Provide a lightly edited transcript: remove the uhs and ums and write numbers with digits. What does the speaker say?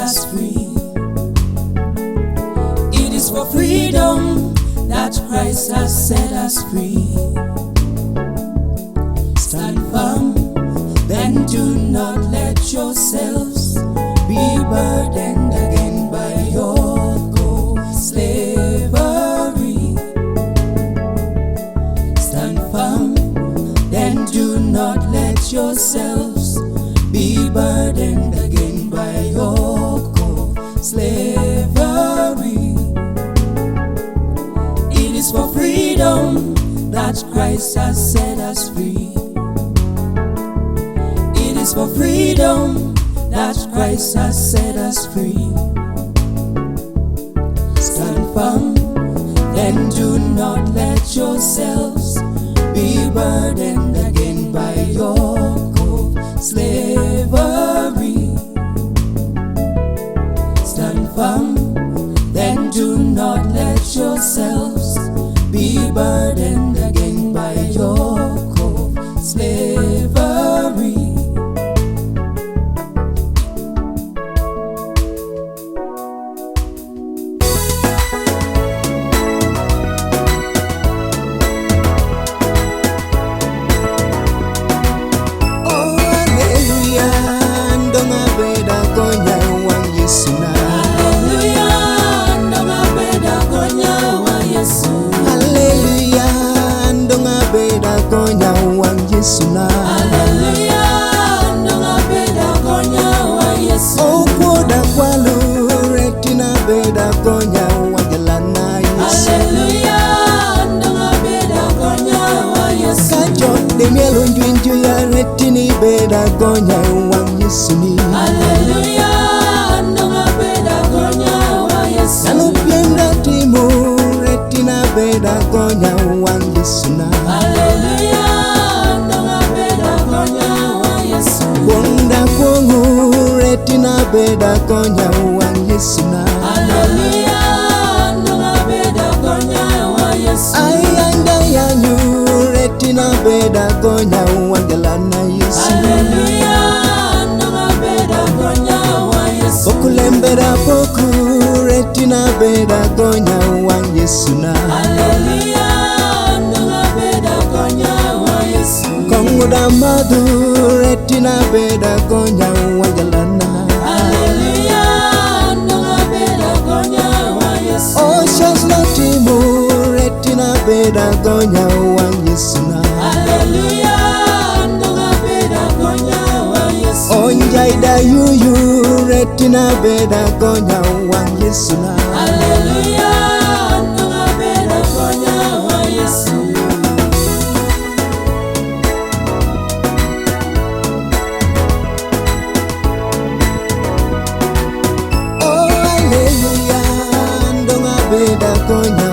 us free. It is for freedom that Christ has set us free. Stand firm, then do not let yourselves be burdened again by yoke of slavery. Stand firm, then do not let yourselves be burdened again by yoke of slavery. It is for freedom that Christ has set us free. It is for freedom that Christ has set us free. Stand firm, then do not let yourselves be burdened again by yoke of slavery. Stand firm, then do not let yourselves be burdened again by yoke of slavery. Beda gonya wang Yesuni. Hallelujah, ndonga beda gonya wa Yesu. Nanu pienda timu retina beda gonya wang Yesuna. Hallelujah, ndonga beda gonya wa Yesu. Wonda kwangu retina beda gonya wang Yesuna. Hallelujah, ndonga beda gonya wa Yesu. Ayanda yanyu retina beda gonya wang Jalana Yesu. Hallelujah, ndonga beda gonya wa Yesu. Okulembera poku retina beda gonya wang Yesuna. Hallelujah, ndonga beda gonya wa Yesu. Kongo da madu retina beda gonya wang Jalana. Hallelujah, ndonga beda gonya wa Yesu. Oceans na timu retina beda gonya wang Yesuna. Hallelujah, ndonga beda gonya wa Yesu. Onjaida yuyu retina beda gonya wang Yesuna. Hallelujah, ndonga beda gonya wa Yesu. Oh hallelujah, ndonga beda gonya